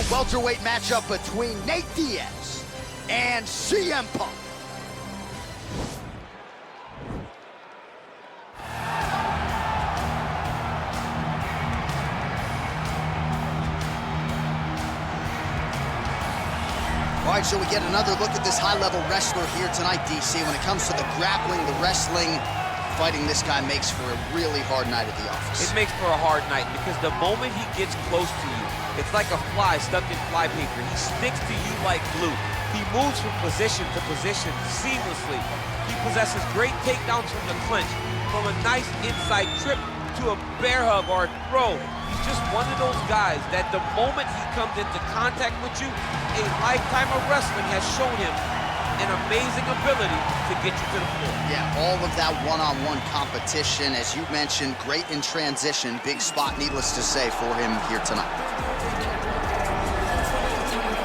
Welterweight matchup between Nate Diaz and CM Punk. All right, so we get another look at this high-level wrestler here tonight, DC. When it comes to the grappling, the wrestling, fighting this guy makes for a really hard night at the office. It makes for a hard night because the moment he gets close to you, it's like a fly stuck in flypaper. He sticks to you like glue. He moves from position to position seamlessly. He possesses great takedowns from the clinch, from a nice inside trip to a bear hug or a throw. He's just one of those guys that the moment he comes into contact with you, a lifetime of wrestling has shown him an amazing ability to get you to the floor. Yeah, all of that one-on-one competition, as you mentioned, great in transition. Big spot, needless to say, for him here tonight.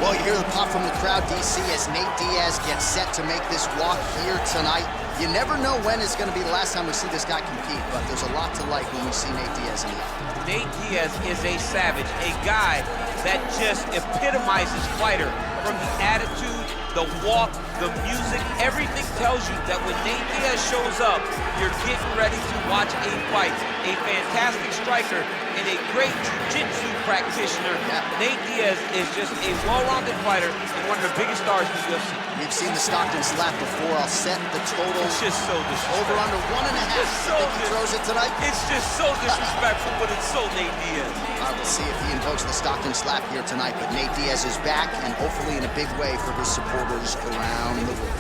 Well, you hear the pop from the crowd, DC, as Nate Diaz gets set to make this walk here tonight. You never know when is going to be the last time we see this guy compete, but there's a lot to like when we see Nate Diaz in the octagon. Nate Diaz is a savage, a guy that just epitomizes fighter. From the attitude, the walk, the music, everything tells you that when Nate Diaz shows up, you're getting ready to watch a fight. A fantastic striker and a great jiu-jitsu practitioner. Yeah. Nate Diaz is just a well-rounded fighter and one of the biggest stars in the UFC. We've seen the Stockton slap before. I'll set the total. It's just so disrespectful. Over under 1.5. It's so I think he throws it tonight. It's just so disrespectful, but it's so Nate Diaz. I will see if he invokes the Stockton slap here tonight, but Nate Diaz is back, and hopefully in a big way for his supporters around the world.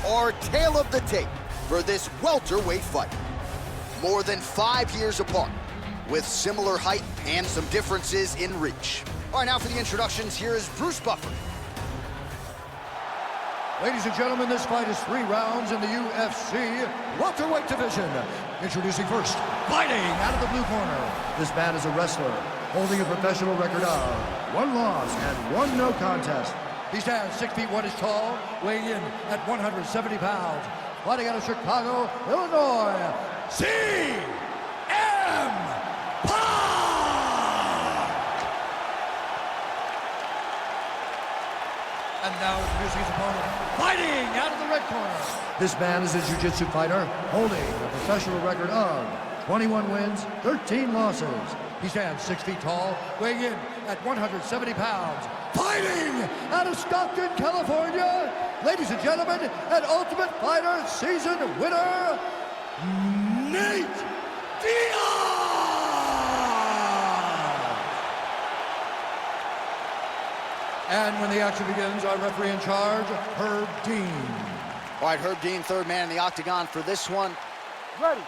Our tale of the tape for this welterweight fight. More than 5 years apart, with similar height and some differences in reach. All right, now for the introductions, here is Bruce Buffer. Ladies and gentlemen, this fight is 3 rounds in the UFC welterweight division. Introducing first, fighting out of the blue corner. This man is a wrestler, holding a professional record of 1 loss and 1 no contest. He stands 6 feet 1 inch tall, weighing in at 170 pounds. Fighting out of Chicago, Illinois, CM Punk! And now introducing his opponent, fighting out of the red corner. This man is a jiu-jitsu fighter, holding a professional record of 21 wins, 13 losses. He stands 6 feet tall, weighing in at 170 pounds. Fighting out of Stockton, California, ladies and gentlemen, an Ultimate Fighter season winner, Nate Diaz! And when the action begins, our referee in charge, Herb Dean. All right, Herb Dean, third man in the octagon for this one. Ready.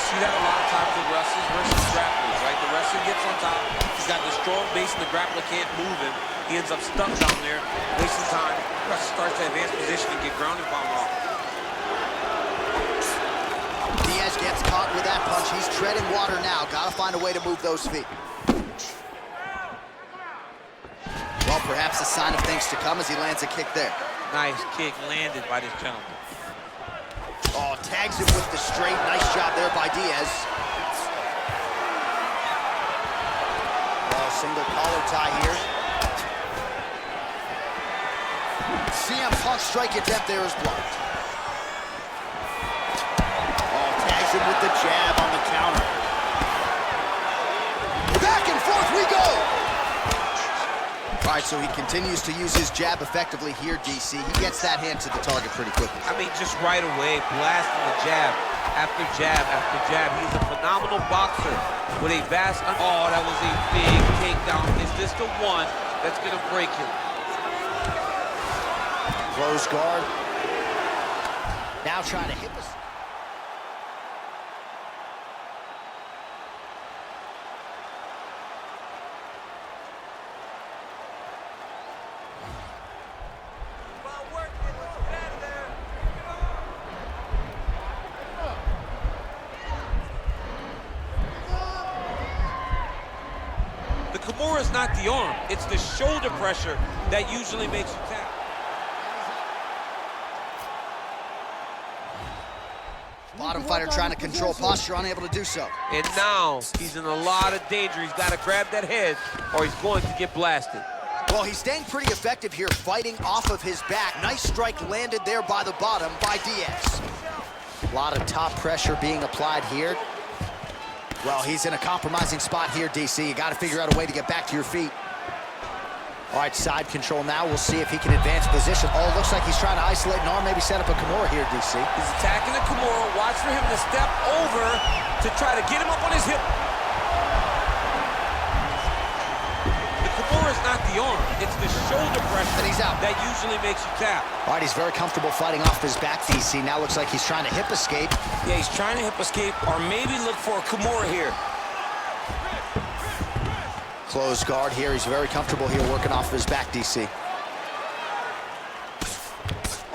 See that a lot of times with wrestlers versus grapplers, right? The wrestler gets on top, he's got the strong base and the grappler can't move him. He ends up stuck down there, wasting time. The wrestler starts to advance position and get ground and pound off. Diaz gets caught with that punch. He's treading water now. Gotta find a way to move those feet. Well, perhaps a sign of things to come as he lands a kick there. Nice kick landed by this gentleman. Oh, tags him with the straight. Nice job there by Diaz. Single collar tie here. CM Punk's strike attempt there is blocked. Oh, tags him with the jab on the counter. Back and forth we go! All right, so he continues to use his jab effectively here, DC. He gets that hand to the target pretty quickly. I mean, just right away, blasting the jab after jab after jab. He's a phenomenal boxer with a vast... Oh, that was a big takedown. Is this the one that's going to break him? Close guard. Now trying to hit this. The Kimura is not the arm. It's the shoulder pressure that usually makes you tap. Bottom fighter trying to control posture, unable to do so. And now he's in a lot of danger. He's got to grab that head or he's going to get blasted. Well, he's staying pretty effective here, fighting off of his back. Nice strike landed there by the bottom by Diaz. A lot of top pressure being applied here. Well, he's in a compromising spot here, DC. You got to figure out a way to get back to your feet. All right, side control now. We'll see if he can advance position. Oh, looks like he's trying to isolate an arm, maybe set up a Kimura here, DC. He's attacking the Kimura. Watch for him to step over to try to get him up on his hip. The Kimura is not the arm. It's the shoulder pressure and he's out. That usually makes you tap. All right, he's very comfortable fighting off his back, DC. Now looks like he's trying to hip escape. Yeah, he's trying to hip escape or maybe look for a Kimura here. Closed guard here. He's very comfortable here working off of his back, DC.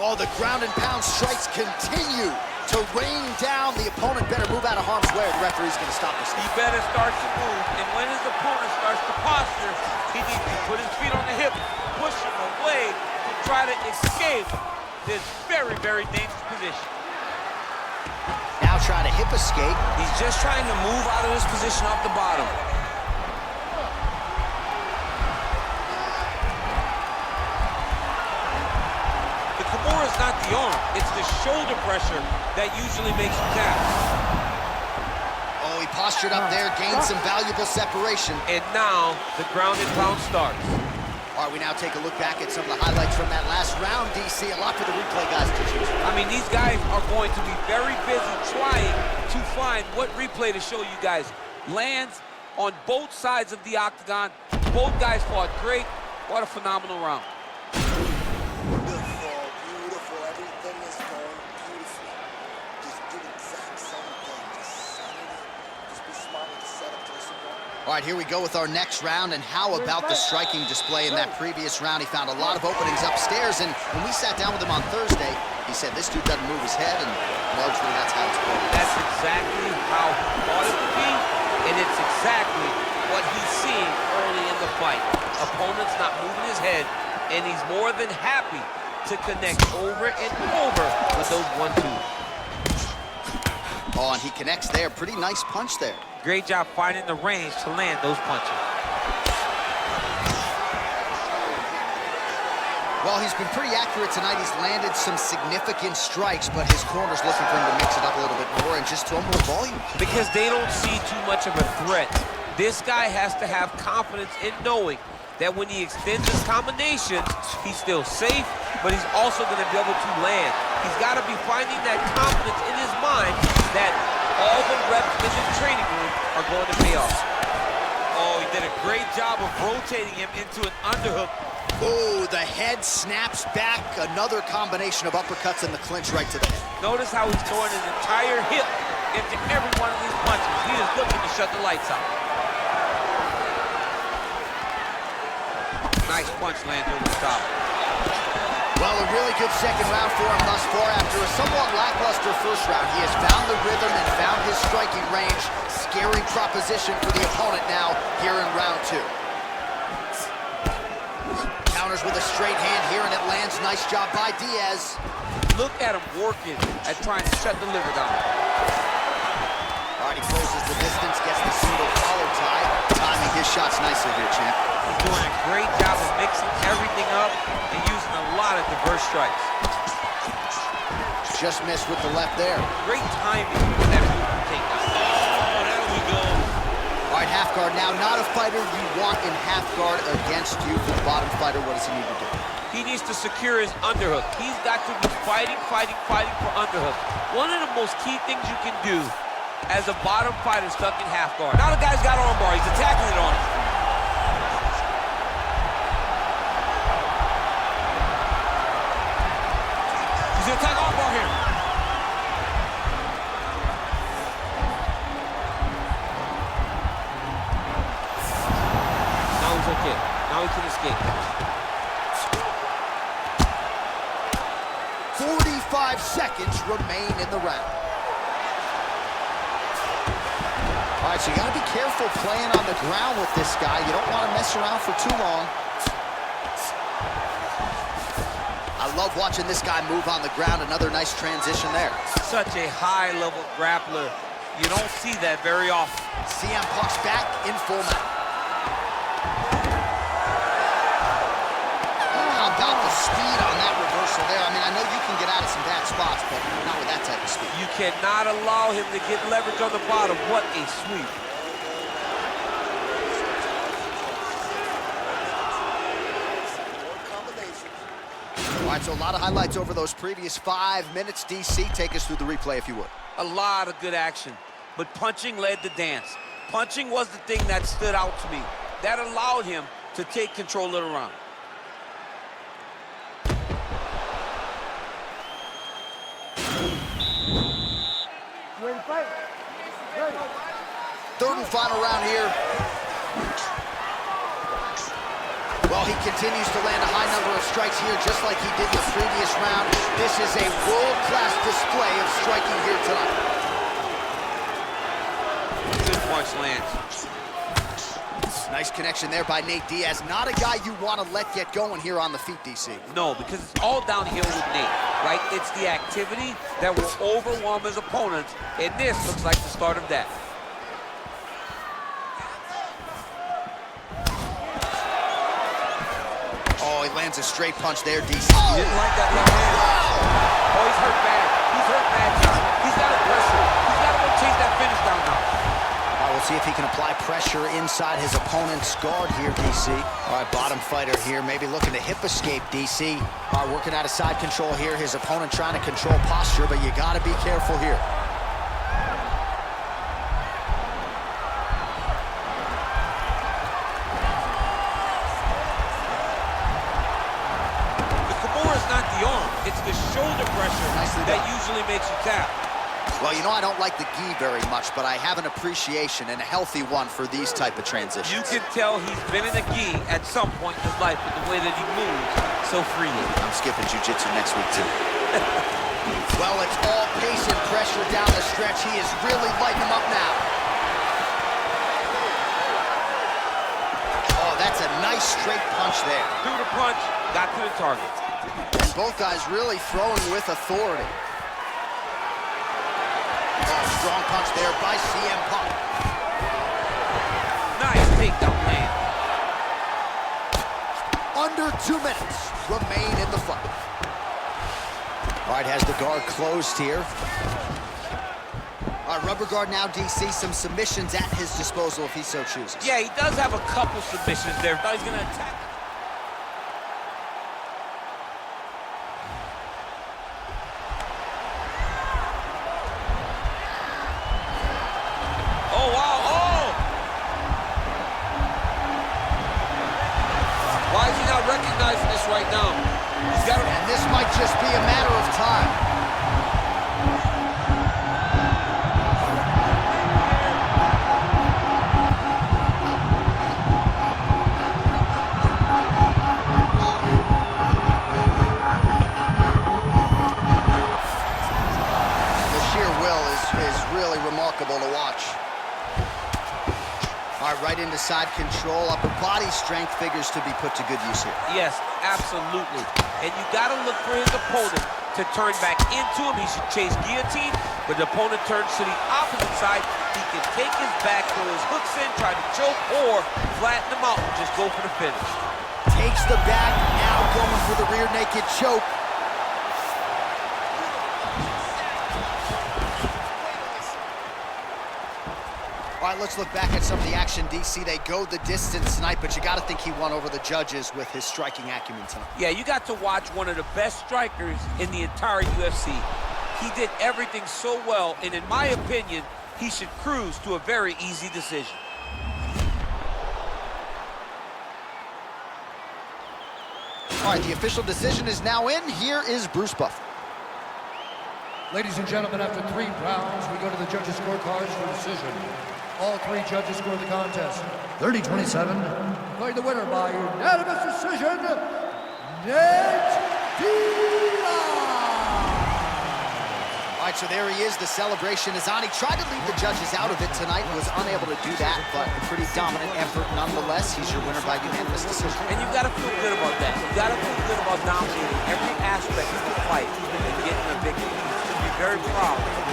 Oh, the ground and pound strikes continue to rain down. The opponent better move out of harm's way. The referee's going to stop this. He better start to move. And when his opponent starts to posture, he needs to put his feet on the hip, push him away to try to escape this very, very dangerous position. Now trying to hip escape. He's just trying to move out of this position off the bottom. Kimura is not the arm. It's the shoulder pressure that usually makes you tap. Oh, he postured up there, gained some valuable separation. And now the ground and pound starts. All right, we now take a look back at some of the highlights from that last round, DC. A lot for the replay guys to choose. I mean, these guys are going to be very busy trying to find what replay to show you guys. Lands on both sides of the octagon. Both guys fought great. What a phenomenal round. All right, here we go with our next round, and how about the striking display in that previous round? He found a lot of openings upstairs, and when we sat down with him on Thursday, he said this dude doesn't move his head, and largely that's how it's played. That's exactly how he thought it would be, and it's exactly what he's seeing early in the fight. Opponent's not moving his head, and he's more than happy to connect over and over with those 1-2s. Oh, and he connects there. Pretty nice punch there. Great job finding the range to land those punches. Well, he's been pretty accurate tonight. He's landed some significant strikes, but his corner's looking for him to mix it up a little bit more and just throw more volume. Because they don't see too much of a threat. This guy has to have confidence in knowing that when he extends his combinations, he's still safe, but he's also going to be able to land. He's got to be finding that confidence in his mind that all the reps in the training room are going to pay off. Oh, he did a great job of rotating him into an underhook. Oh, the head snaps back. Another combination of uppercuts and the clinch right to the head. Notice how he's throwing his entire hip into every one of these punches. He is looking to shut the lights out. Nice punch lands over the top. Well, a really good second round for him thus far. After a somewhat lackluster first round, he has found the rhythm and found his striking range. Scary proposition for the opponent now here in round 2. Counters with a straight hand here, and it lands. Nice job by Diaz. Look at him working at trying to shut the liver down. All right, he closes the distance, gets the single collar tie. Timing his shots nicely here, champ. He's doing a great job of mixing everything up and using a lot of diverse strikes. Just missed with the left there. Great timing with that takedown. Oh, there we go. All right, half guard now. Not a fighter you want in half guard against you. For the bottom fighter, what does he need to do? He needs to secure his underhook. He's got to be fighting for underhook. One of the most key things you can do as a bottom fighter stuck in half guard. Now the guy's got armbar. He's attacking it on him. He's gonna attack armbar here. Now he's okay. Now he can escape. 45 seconds remain in the round. All right, so you got to be careful playing on the ground with this guy. You don't want to mess around for too long. I love watching this guy move on the ground. Another nice transition there. Such a high-level grappler. You don't see that very often. CM Punk's back in full mount. How about the speed on that reversal there? I mean, I know you can get out of some bad spots, but not with that type of speed. You cannot allow him to get leverage on the bottom. What a sweep. All right, so a lot of highlights over those previous 5 minutes. DC, take us through the replay if you would. A lot of good action, but punching led the dance. Punching was the thing that stood out to me. That allowed him to take control of the round. Ready to fight? Ready. Third and final round here. Well, he continues to land a high number of strikes here, just like he did in the previous round. This is a world-class display of striking here tonight. Good punch lands. Nice connection there by Nate Diaz. Not a guy you want to let get going here on the feet, DC. No, because it's all downhill with Nate, right? It's the activity that will overwhelm his opponents, and this looks like the start of that. Oh, he lands a straight punch there, DC. He didn't like that left hand. Oh, he's hurt bad. He's hurt bad, John. He's got to pressure. He's got to go chase that finish down now. All right, we'll see if he can apply pressure inside his opponent's guard here, DC. All right, bottom fighter here, maybe looking to hip escape, DC. All right, working out of side control here. His opponent trying to control posture, but you got to be careful here. It's the shoulder pressure that usually makes you tap. Well, you know, I don't like the gi very much, but I have an appreciation and a healthy one for these type of transitions. You can tell he's been in a gi at some point in his life with the way that he moves so freely. I'm skipping jiu-jitsu next week, too. Well, it's all pace and pressure down the stretch. He is really lighting him up now. Oh, that's a nice straight punch there. Threw the punch, got to the target. And both guys really throwing with authority. Oh, strong punch there by CM Punk. Nice takedown land. Under 2 minutes remain in the fight. All right, has the guard closed here. All right, rubber guard now, DC. Some submissions at his disposal if he so chooses. Yeah, he does have a couple submissions there. He's going to attack. Recognizing this right now. He's got to... And this might just be a matter of time. The sheer will is really remarkable to watch. All right, right into side control. Upper body strength figures to be put to good use here. Yes, absolutely. And you got to look for his opponent to turn back into him. He should chase guillotine, but the opponent turns to the opposite side. He can take his back, throw his hooks in, try to choke, or flatten him out and just go for the finish. Takes the back, now going for the rear naked choke. All right, let's look back at some of the action, DC. They go the distance tonight, but you got to think he won over the judges with his striking acumen tonight. Yeah, you got to watch one of the best strikers in the entire UFC. He did everything so well, and in my opinion, he should cruise to a very easy decision. All right, the official decision is now in. Here is Bruce Buffer. Ladies and gentlemen, after 3 rounds, we go to the judges' scorecards for decision. All 3 judges scored the contest 30-27. Going the winner by unanimous decision, Nate Diaz. All right, so there he is. The celebration is on. He tried to leave the judges out of it tonight, was unable to do that, but a pretty dominant effort nonetheless. He's your winner by unanimous decision. And you got to feel good about that. You got to feel good about dominating every aspect very proud.